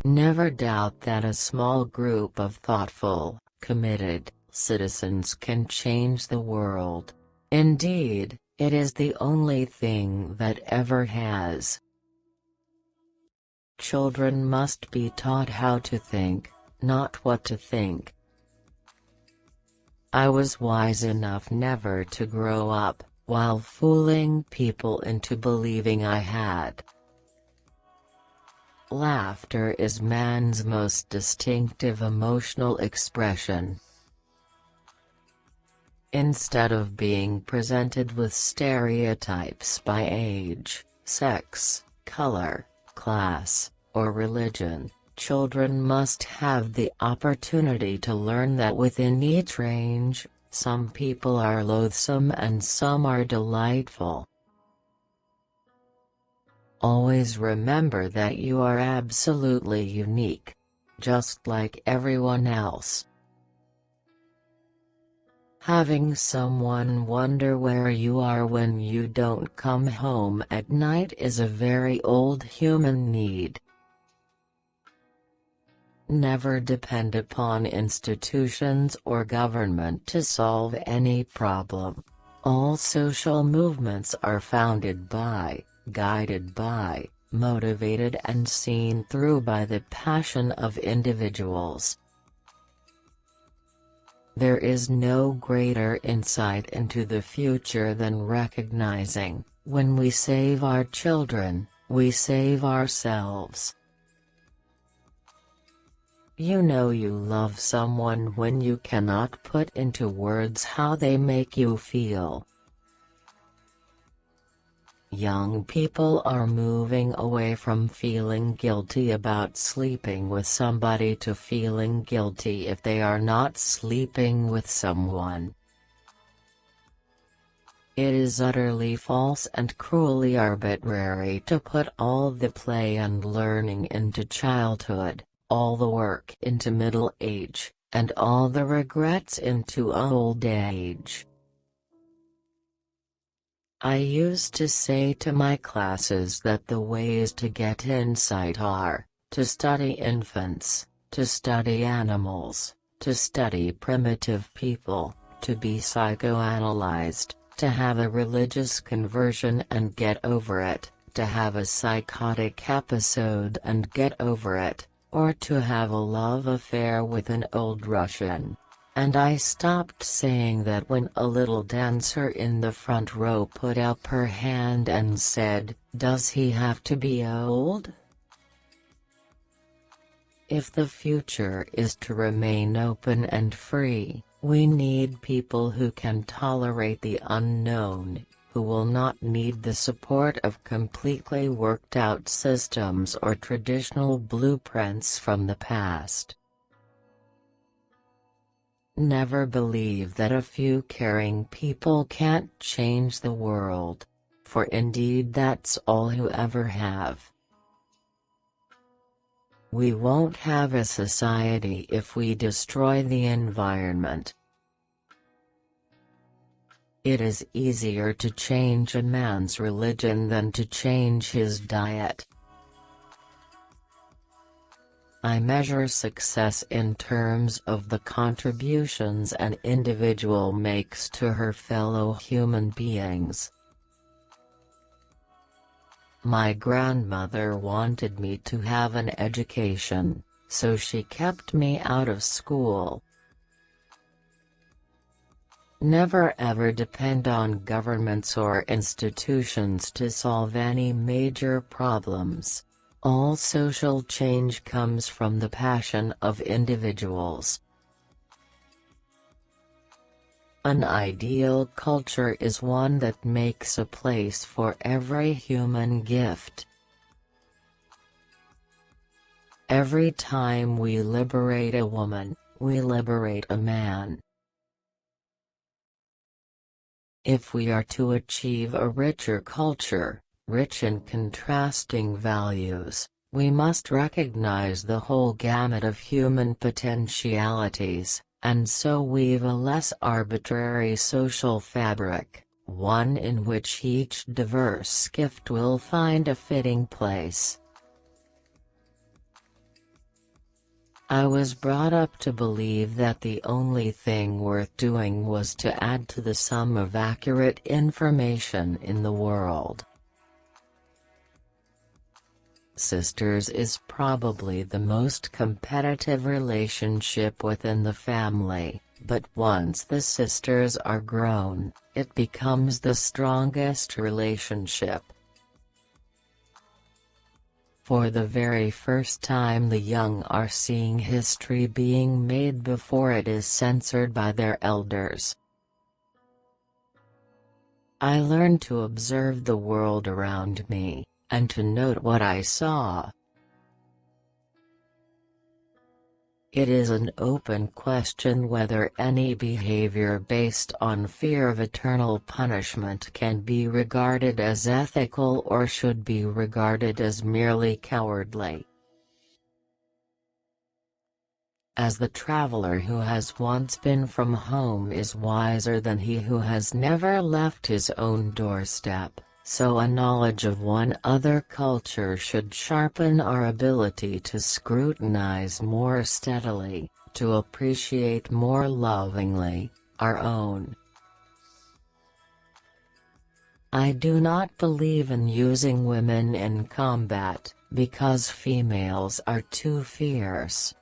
Never doubt that a small group of thoughtful, committed citizens can change the world. Indeed, it is the only thing that ever has. Children must be taught how to think, not what to think. I was wise enough never to grow up while fooling people into believing I had. Laughter is man's most distinctive emotional expression. Instead of being presented with stereotypes by age, sex, color, class, or religion, children must have the opportunity to learn that within each range, some people are loathsome and some are delightful. Always remember that you are absolutely unique, just like everyone else. Having someone wonder where you are when you don't come home at night is a very old human need. Never depend upon institutions or government to solve any problem. All social movements are founded by, guided by, motivated and seen through by the passion of individuals. There is no greater insight into the future than recognizing, when we save our children, we save ourselves. You know you love someone when you cannot put into words how they make you feel. Young people are moving away from feeling guilty about sleeping with somebody to feeling guilty if they are not sleeping with someone. It is utterly false and cruelly arbitrary to put all the play and learning into childhood, all the work into middle age, and all the regrets into old age. I used to say to my classes that the ways to get insight are, to study infants, to study animals, to study primitive people, to be psychoanalyzed, to have a religious conversion and get over it, to have a psychotic episode and get over it, or to have a love affair with an old Russian. And I stopped saying that when a little dancer in the front row put up her hand and said, "Does he have to be old?" If the future is to remain open and free, we need people who can tolerate the unknown, who will not need the support of completely worked out systems or traditional blueprints from the past. Never believe that a few caring people can't change the world, for indeed that's all who ever have. We won't have a society if we destroy the environment. It is easier to change a man's religion than to change his diet. I measure success in terms of the contributions an individual makes to her fellow human beings. My grandmother wanted me to have an education, so she kept me out of school. Never ever depend on governments or institutions to solve any major problems. All social change comes from the passion of individuals. An ideal culture is one that makes a place for every human gift. Every time we liberate a woman, we liberate a man. If we are to achieve a richer culture, rich in contrasting values, we must recognize the whole gamut of human potentialities, and so weave a less arbitrary social fabric, one in which each diverse gift will find a fitting place. I was brought up to believe that the only thing worth doing was to add to the sum of accurate information in the world. Sisters is probably the most competitive relationship within the family, but once the sisters are grown, it becomes the strongest relationship. For the very first time the young are seeing history being made before it is censored by their elders. I learned to observe the world around me, and to note what I saw. It is an open question whether any behavior based on fear of eternal punishment can be regarded as ethical or should be regarded as merely cowardly. As the traveler who has once been from home is wiser than he who has never left his own doorstep, so a knowledge of one other culture should sharpen our ability to scrutinize more steadily, to appreciate more lovingly, our own. I do not believe in using women in combat, because females are too fierce.